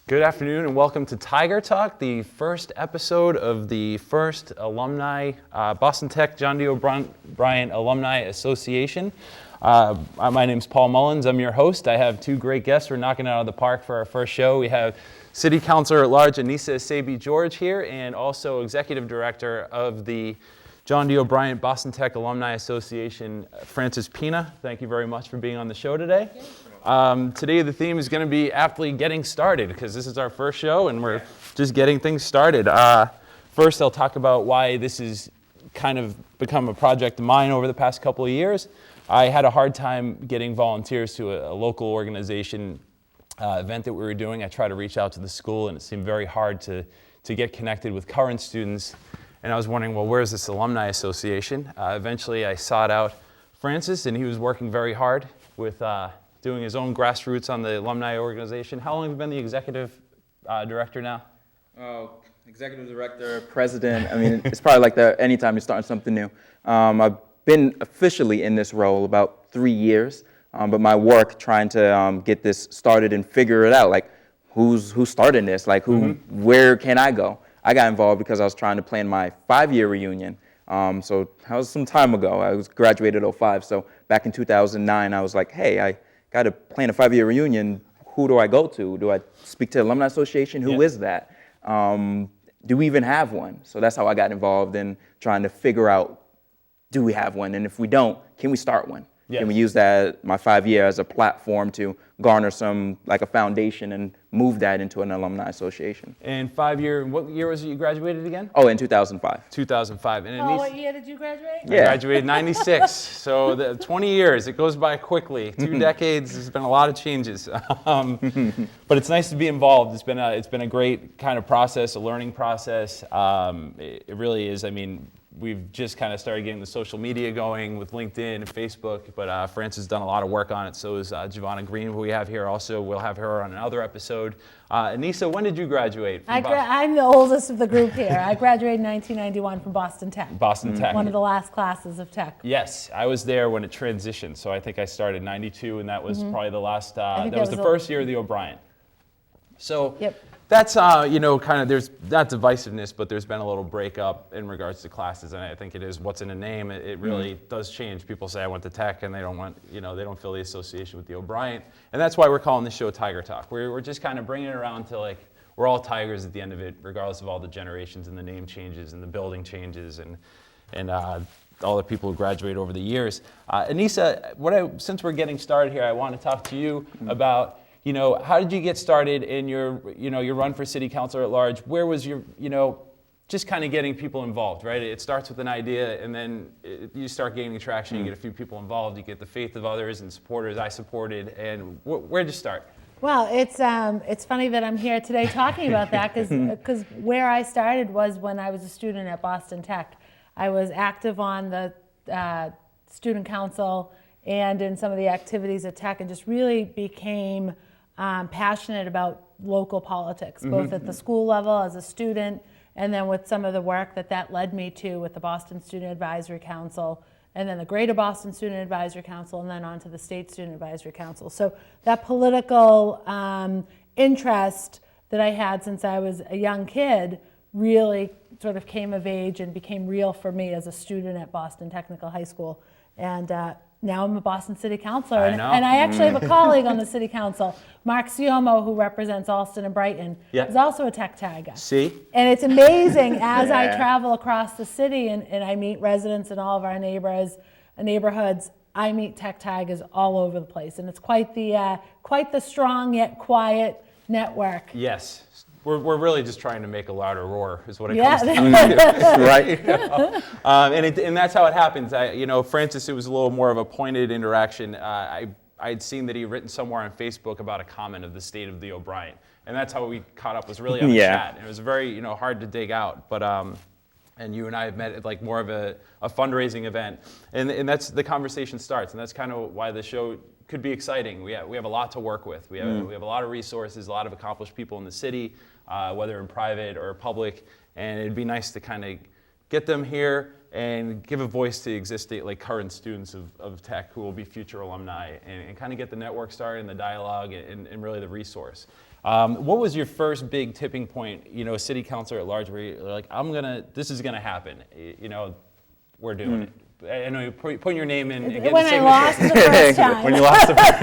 Good afternoon and welcome to Tiger Talk, the first episode of the first alumni, Boston Tech John D. O'Brien Alumni Association. My name's Paul Mullins, I'm your host. I have two great guests. We're knocking it out of the park for our first show. We have City Councillor at Large Annissa Essaibi George here, and also Executive Director of the John D. O'Brien Boston Tech Alumni Association, Francis Pina. Thank you very much for being on the show today. Today the theme is going to be aptly getting started, because this is our first show and we're just getting things started. First I'll talk about why this has kind of become a project of mine over the past couple of years. I had a hard time getting volunteers to a local organization event that we were doing. I tried to reach out to the school and it seemed very hard to get connected with current students. And I was wondering, well, where's this Alumni Association? Eventually I sought out Francis, and he was working very hard with doing his own grassroots on the alumni organization. How long have you been the executive director now? Oh, executive director, president. I mean, it's probably like that anytime you're starting something new. I've been officially in this role about 3 years, but my work trying to get this started and figure it out, like who's starting this, like where can I go? I got involved because I was trying to plan my 5-year reunion. So that was some time ago. I was graduated 05, so back in 2009, I was like, hey, I got to plan a 5-year reunion. Who do I go to? Do I speak to the Alumni Association? Who is that? Do we even have one? So that's how I got involved in trying to figure out, do we have one? And if we don't, can we start one? Yes. Can we use that, my 5-year, as a platform to garner some, like a foundation, and move that into an alumni association? And 5-year, what year was it you graduated again? Oh, in 2005. 2005. And what year did you graduate? I graduated 96, so 20 years, it goes by quickly. 2 decades, there's been a lot of changes. But it's nice to be involved. It's been a great kind of process, a learning process. It really is. I mean, we've just kind of started getting the social media going with LinkedIn and Facebook, but Francis has done a lot of work on it. So is Giovanna Green, who we have here also. We'll have her on another episode. Annissa, when did you graduate? I'm the oldest of the group here. I graduated in 1991 from Boston Tech. Boston Tech. One of the last classes of tech. Yes, I was there when it transitioned. So I think I started in 92, and that was probably the last, that was the first year of the O'Brien. So. Yep. That's, kind of, there's not divisiveness, but there's been a little breakup in regards to classes, and I think it is what's in a name. It really does change. People say I went to Tech, and they don't want, they don't feel the association with the O'Brien, and that's why we're calling this show Tiger Talk. We're just kind of bringing it around to, like, we're all Tigers at the end of it, regardless of all the generations and the name changes and the building changes and all the people who graduate over the years. Annissa, since we're getting started here, I want to talk to you about, how did you get started in your run for city councilor at large? Where was your, just kind of getting people involved, right? It starts with an idea, and then you start gaining traction. You get a few people involved. You get the faith of others and supporters. I supported, and where'd you start? Well, it's funny that I'm here today talking about that, because where I started was when I was a student at Boston Tech. I was active on the student council and in some of the activities at Tech, and just really became passionate about local politics, both at the school level as a student, and then with some of the work that led me to with the Boston Student Advisory Council, and then the Greater Boston Student Advisory Council, and then on to the State Student Advisory Council. So that political interest that I had since I was a young kid really sort of came of age and became real for me as a student at Boston Technical High School. And now I'm a Boston City Councilor, and I actually have a colleague on the City Council, Mark Siomo, who represents Alston and Brighton, is also a Tech Tiger. See? And it's amazing as I travel across the city and I meet residents in all of our neighborhoods, I meet Tech Tigers all over the place, and it's quite the strong yet quiet network. Yes. We're really just trying to make a louder roar, is what it comes down to, right? And that's how it happens. Francis, it was a little more of a pointed interaction. I'd seen that he'd written somewhere on Facebook about a comment of the state of the O'Brien, and that's how we caught up. Was really on the chat. And it was very hard to dig out, but and you and I have met at like more of a fundraising event, and that's the conversation starts, and that's kind of why the show could be exciting. We have a lot to work with. We have a lot of resources, a lot of accomplished people in the city, whether in private or public, and it'd be nice to kind of get them here and give a voice to existing, like current students of tech who will be future alumni, and kind of get the network started and the dialogue and really the resource. What was your first big tipping point, city councilor at large, where you're like, this is gonna happen, we're doing it? I know you're putting your name in. And when I lost the first time. When you lost the first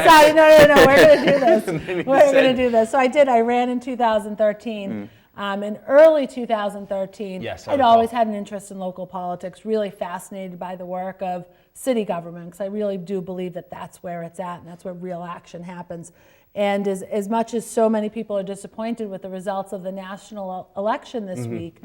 time. No, we're going to do this. We're going to do this. So I did. I ran in 2013. In early 2013, yes, I'd always had an interest in local politics, really fascinated by the work of city government, because I really do believe that that's where it's at and that's where real action happens. And as much as so many people are disappointed with the results of the national election this week,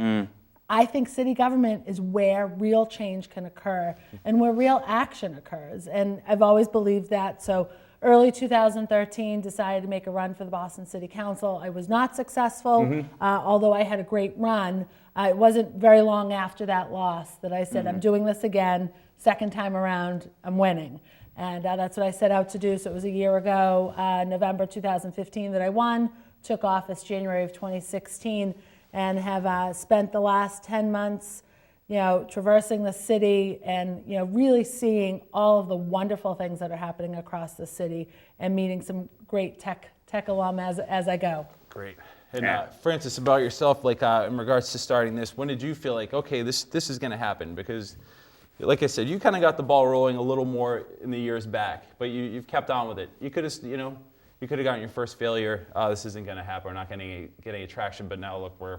I think city government is where real change can occur and where real action occurs. And I've always believed that. So early 2013, decided to make a run for the Boston City Council. I was not successful, although I had a great run. It wasn't very long after that loss that I said, I'm doing this again. Second time around, I'm winning. And that's what I set out to do. So it was a year ago, November 2015, that I won, took office January of 2016, and have spent the last 10 months, traversing the city and, really seeing all of the wonderful things that are happening across the city and meeting some great tech alum as I go. Great. And Francis, about yourself, like in regards to starting this, when did you feel like, okay, this is going to happen? Because, like I said, you kind of got the ball rolling a little more in the years back, but you've kept on with it. You could have, you could have gotten your first failure. This isn't going to happen. We're not getting any traction. But now look, I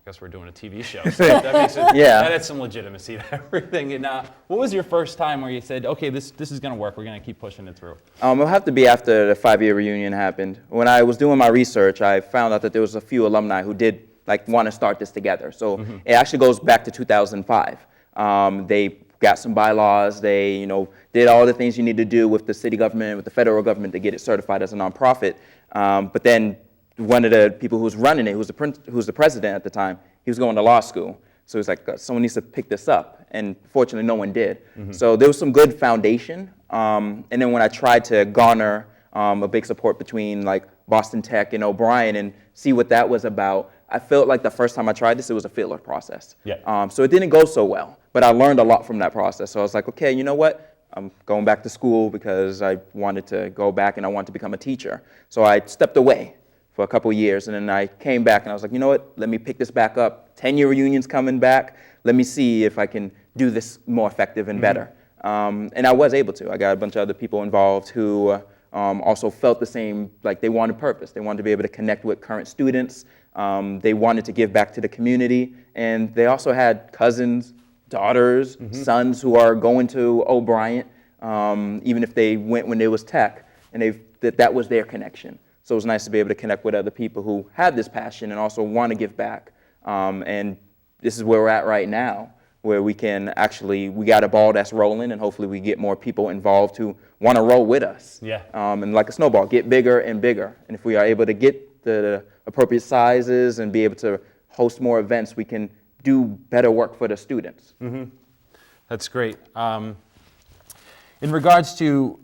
guess we're doing a TV show. So that makes it, that adds some legitimacy to everything. And what was your first time where you said, okay, this is going to work. We're going to keep pushing it through? It'll have to be after the 5-year reunion happened. When I was doing my research, I found out that there was a few alumni who did want to start this together. So it actually goes back to 2005. They got some bylaws. They, did all the things you need to do with the city government, with the federal government to get it certified as a nonprofit. But then one of the people who was running it, who was the president at the time, he was going to law school. So he was like, someone needs to pick this up. And fortunately, no one did. So there was some good foundation. And then when I tried to garner a big support between Boston Tech and O'Brien and see what that was about, I felt like the first time I tried this, it was a failure process. So it didn't go so well. But I learned a lot from that process. So I was like, okay, you know what? I'm going back to school because I wanted to go back and I wanted to become a teacher. So I stepped away for a couple of years, and then I came back and I was like, you know what? Let me pick this back up. 10-year reunion's coming back. Let me see if I can do this more effective and better. And I was able to. I got a bunch of other people involved who also felt the same, like they wanted purpose. They wanted to be able to connect with current students. They wanted to give back to the community. And they also had cousins, daughters, sons who are going to O'Brien, even if they went when they was tech, and that was their connection. So it was nice to be able to connect with other people who had this passion and also want to give back. And this is where we're at right now, where we got a ball that's rolling, and hopefully we get more people involved who want to roll with us. And like a snowball, get bigger and bigger. And if we are able to get the appropriate sizes and be able to host more events, we can do better work for the students. That's great. In regards to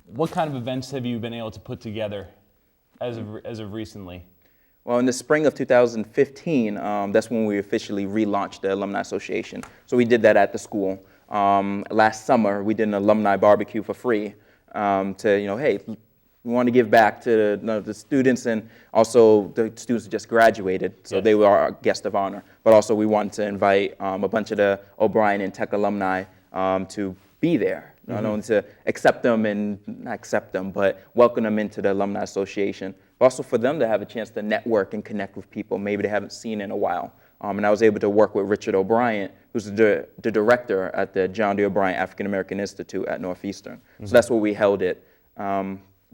what kind of events have you been able to put together as of recently? Well, in the spring of 2015, that's when we officially relaunched the Alumni Association. So we did that at the school. Last summer, we did an alumni barbecue for free to, hey, we want to give back to the students and also the students who just graduated, so they were our guest of honor. But also we wanted to invite a bunch of the O'Brien and Tech alumni to be there, not only to not accept them, but welcome them into the Alumni Association, but also for them to have a chance to network and connect with people maybe they haven't seen in a while. And I was able to work with Richard O'Brien, who's the director at the John D. O'Brien African American Institute at Northeastern. So that's where we held it.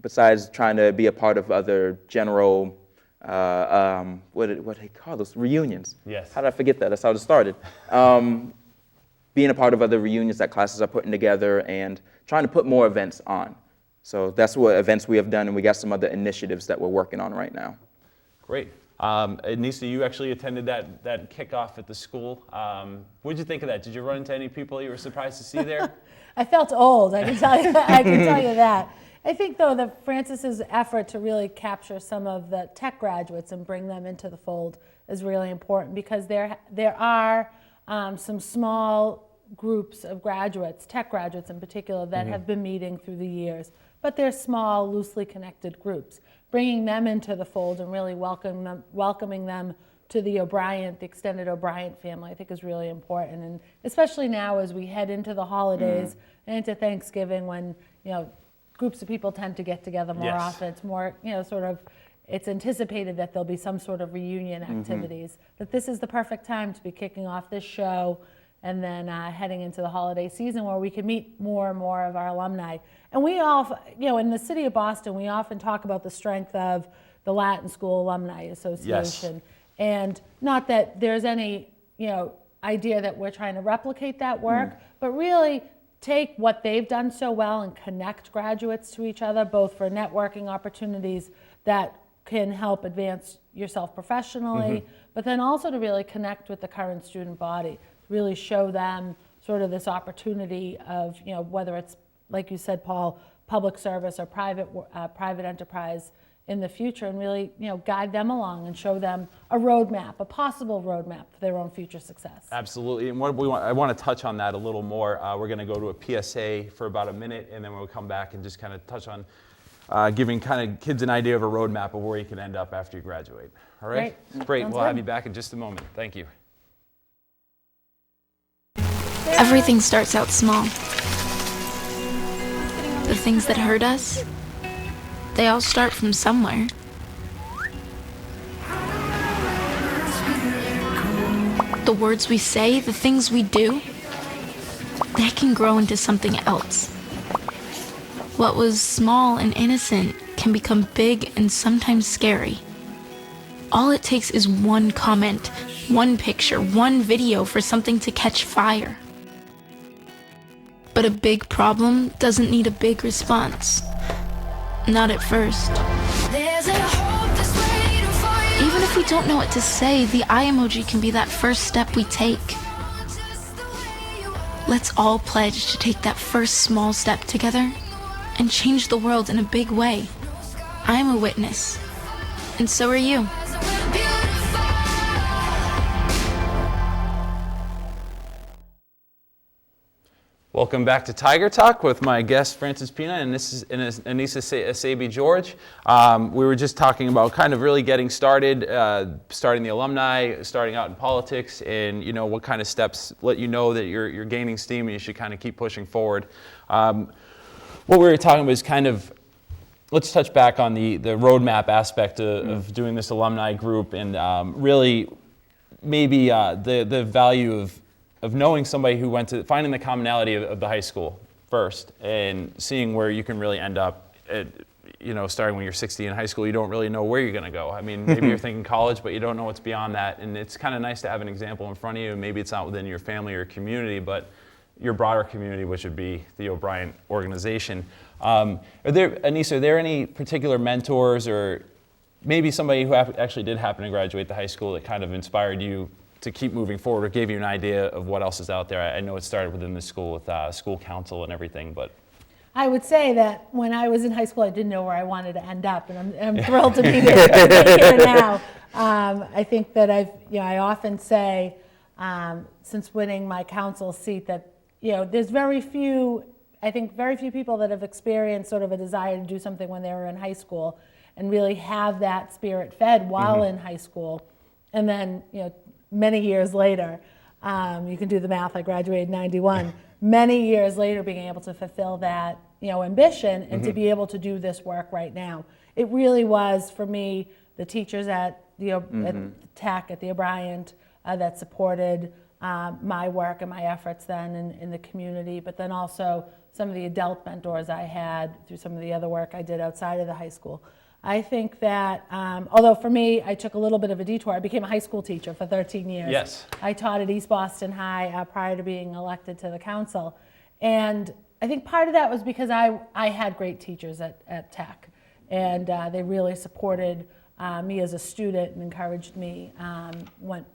Besides trying to be a part of other general, what do they call those? Reunions. Yes. How did I forget that? That's how it started. Being a part of other reunions that classes are putting together and trying to put more events on. So that's what events we have done, and we got some other initiatives that we're working on right now. Great. Annissa, you actually attended that kickoff at the school. What did you think of that? Did you run into any people you were surprised to see there? I felt old, I can tell you that. I think, though, that Francis's effort to really capture some of the tech graduates and bring them into the fold is really important, because there are some small groups of graduates, tech graduates in particular, that have been meeting through the years, but they're small, loosely connected groups. Bringing them into the fold and really welcoming them to the O'Brien, the extended O'Brien family, I think is really important. And especially now as we head into the holidays and into Thanksgiving, when, groups of people tend to get together more often. It's more, it's anticipated that there'll be some sort of reunion activities, that this is the perfect time to be kicking off this show and then heading into the holiday season, where we can meet more and more of our alumni. And we all, in the city of Boston, we often talk about the strength of the Latin School Alumni Association. Yes. And not that there's any, idea that we're trying to replicate that work, but really take what they've done so well and connect graduates to each other, both for networking opportunities that can help advance yourself professionally, but then also to really connect with the current student body, really show them sort of this opportunity of, whether it's, like you said, Paul, public service or private enterprise in the future, and really, guide them along and show them a roadmap, a possible roadmap for their own future success. Absolutely, and I want to touch on that a little more. We're going to go to a PSA for about a minute, and then we'll come back and just kind of touch on giving kind of kids an idea of a roadmap of where you can end up after you graduate. All right? Great. We'll have you back in just a moment. Thank you. Everything starts out small. The things that hurt us, they all start from somewhere. The words we say, the things we do, they can grow into something else. What was small and innocent can become big and sometimes scary. All it takes is one comment, one picture, one video for something to catch fire. But a big problem doesn't need a big response. Not at first. Even if we don't know what to say, the eye emoji can be that first step we take. Let's all pledge to take that first small step together and change the world in a big way. I'm a witness, and so are you. Welcome back to Tiger Talk with my guest Francis Pina and Annissa Essaibi George. We were just talking about kind of really getting started, starting the alumni, starting out in politics, and what kind of steps let you know that you're gaining steam and you should kind of keep pushing forward. What we were talking about is kind of, let's touch back on the roadmap aspect of doing this alumni group, and really maybe the value of knowing somebody who went to, finding the commonality of the high school first, and seeing where you can really end up at, starting when you're 60 in high school. You don't really know where you're going to go. I mean, maybe you're thinking college, but you don't know what's beyond that. And it's kind of nice to have an example in front of you. Maybe it's not within your family or community, but your broader community, which would be the O'Brien organization. Annissa, are there any particular mentors, or maybe somebody who actually did happen to graduate the high school that kind of inspired you to keep moving forward, or gave you an idea of what else is out there? I know it started within the school with school council and everything, but. I would say that when I was in high school, I didn't know where I wanted to end up, and I'm thrilled to be here, now. I think that I often say, since winning my council seat, that there's very few people that have experienced sort of a desire to do something when they were in high school, and really have that spirit fed while in high school, and then many years later, you can do the math, I graduated in 91, many years later being able to fulfill that ambition and to be able to do this work right now. It really was, for me, the teachers at at the O'Brien that supported my work and my efforts then in the community, but then also some of the adult mentors I had through some of the other work I did outside of the high school. I think that, although for me, I took a little bit of a detour. I became a high school teacher for 13 years. Yes. I taught at East Boston High prior to being elected to the council. And I think part of that was because I had great teachers at Tech. And they really supported me as a student and encouraged me when,